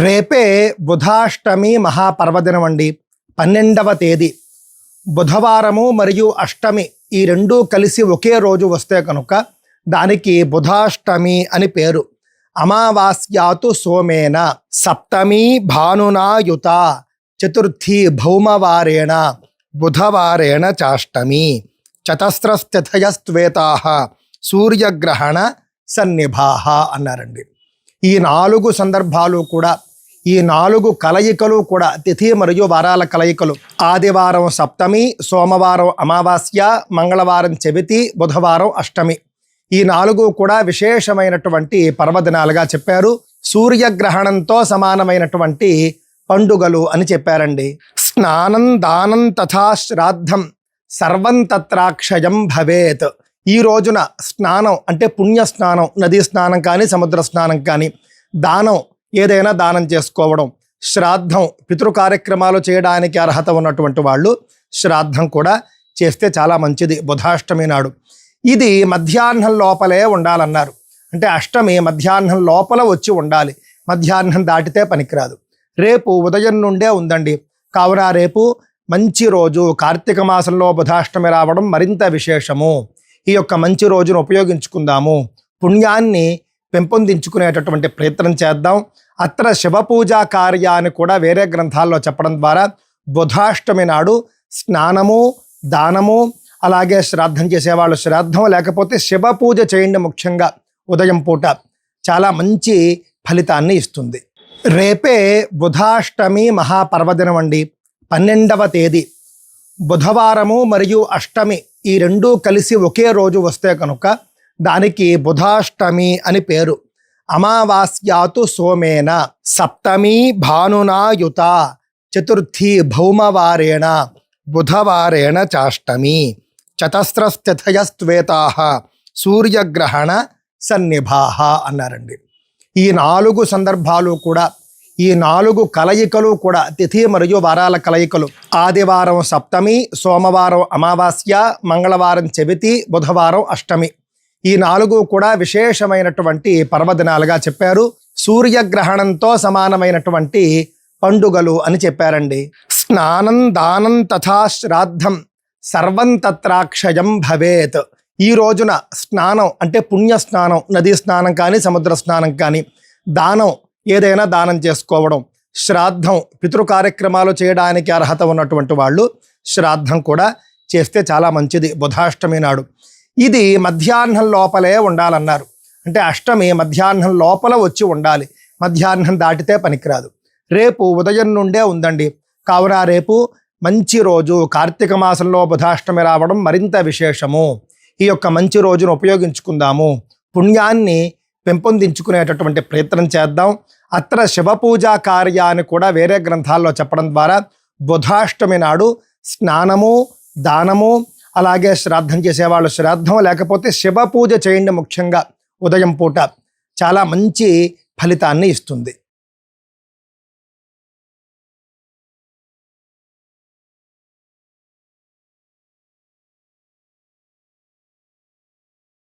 రేపే బుధాష్టమి మహాపర్వదినం అండి. 12వ తేదీ బుధవారము మరియు అష్టమి ఈ రెండూ కలిసి ఒకే రోజు వస్తే కనుక దానికి బుధాష్టమి అని పేరు. అమావాస్యాతు సోమేన సప్తమి భానునాయుత చతుర్థి భౌమవారేణ బుధవారేణ చాష్టమి చతస్రస్థితయస్త్వేతాః సూర్యగ్రహణ సన్నిభాః అన్నారండి. ఈ 4 సందర్భాలు కూడా, ఈ 4 కలయికలు కూడా తిథి మరియు వారాల కలయికలు. ఆదివారం సప్తమి, సోమవారం అమావాస్య, మంగళవారం చవితి, బుధవారం అష్టమి. ఈ 4 కూడా విశేషమైనటువంటి పర్వదినాలుగా చెప్పారు. సూర్యగ్రహణంతో సమానమైనటువంటి పండుగలు అని చెప్పారండి. స్నానం దానం తథా శ్రాద్ధం సర్వం తత్రాక్షయం భవేత్. ఈ రోజున స్నానం అంటే పుణ్య స్నానం, నదీ స్నానం కానీ సముద్ర స్నానం కానీ, దానం ఏదైనా దానం చేసుకోవడం, శ్రాద్ధం పితృ కార్యక్రమాలు చేయడానికి అర్హత ఉన్నటువంటి వాళ్ళు శ్రాద్ధం కూడా చేస్తే చాలా మంచిది బుధాష్టమి నాడు. ఇది మధ్యాహ్నం లోపలే ఉండాలన్నారు. అంటే అష్టమి మధ్యాహ్నం లోపల వచ్చి ఉండాలి, మధ్యాహ్నం దాటితే పనికిరాదు. రేపు ఉదయం నుండే ఉందండి. కావున రేపు మంచి రోజు, కార్తీక మాసంలో బుధాష్టమి రావడం మరింత విశేషము. ఈ యొక్క మంచి రోజును ఉపయోగించుకుందాము, పుణ్యాన్ని పెంపొందించుకునేటటువంటి ప్రయత్నం చేద్దాం. అత్ర శివపూజా కార్యాన్ని కూడా వేరే గ్రంథాల్లో చెప్పడం ద్వారా బుధాష్టమి నాడు స్నానము, దానము, అలాగే శ్రాద్ధం చేసేవాళ్ళు శ్రాద్ధం, లేకపోతే శివ పూజ చేయండి. ముఖ్యంగా ఉదయం పూట చాలా మంచి ఫలితాన్ని ఇస్తుంది. రేపే బుధాష్టమి మహాపర్వదినం అండి. 12వ తేదీ బుధవారము మరియు అష్టమి ఈ రెండూ కలిసి ఒకే రోజు వస్తే కనుక దానికి బుధాష్టమి అని పేరు. అమావాస్యాతు సోమేన సప్తమి భానునాయుత చతుర్థి భౌమవారేణ బుధవారేణ చాష్టమి చతస్రస్థితయస్త్వేతాః సూర్యగ్రహణ సన్నిభాః అన్నారండి. ఈ 4 సందర్భాలు కూడా, ఈ 4 కలయికలు కూడా తిథి మరియు వారాల కలయికలు. ఆదివారం సప్తమి, సోమవారం అమావాస్య, మంగళవారం చవితి, బుధవారం అష్టమి. ఈ 4 కూడా విశేషమైనటువంటి పర్వదినాలుగా చెప్పారు. సూర్యగ్రహణంతో సమానమైనటువంటి పండుగలు అని చెప్పారండి. స్నానం దానం తథా శ్రాద్ధం సర్వం తత్రాక్షయం భవేత్. ఈ రోజున స్నానం అంటే పుణ్య స్నానం, నదీ స్నానం కానీ సముద్ర స్నానం కానీ, దానం ఏదైనా దానం చేసుకోవడం, శ్రాద్ధం పితృ కార్యక్రమాలు చేయడానికి అర్హత ఉన్నటువంటి వాళ్ళు శ్రాద్ధం కూడా చేస్తే చాలా మంచిది బుధాష్టమి నాడు. ఇది మధ్యాహ్నం లోపలే ఉండాలన్నారు. అంటే అష్టమి మధ్యాహ్నం లోపల వచ్చి ఉండాలి, మధ్యాహ్నం దాటితే పనికిరాదు. రేపు ఉదయం నుండే ఉందండి. కావున రేపు మంచి రోజు, కార్తీక మాసంలో బుధాష్టమి రావడం మరింత విశేషము. ఈ యొక్క మంచి రోజును ఉపయోగించుకుందాము, పుణ్యాన్ని పెంపొందించుకునేటటువంటి ప్రయత్నం చేద్దాం. అత్ర శివపూజా కార్యాన్ని కూడా వేరే గ్రంథాల్లో చెప్పడం ద్వారా బుధాష్టమి నాడు స్నానము, దానము, అలాగే శ్రాద్ధం చేసేవాళ్ళు శ్రాద్ధం, లేకపోతే శివ పూజ చేయండి. ముఖ్యంగా ఉదయం పూట చాలా మంచి ఫలితాన్ని ఇస్తుంది.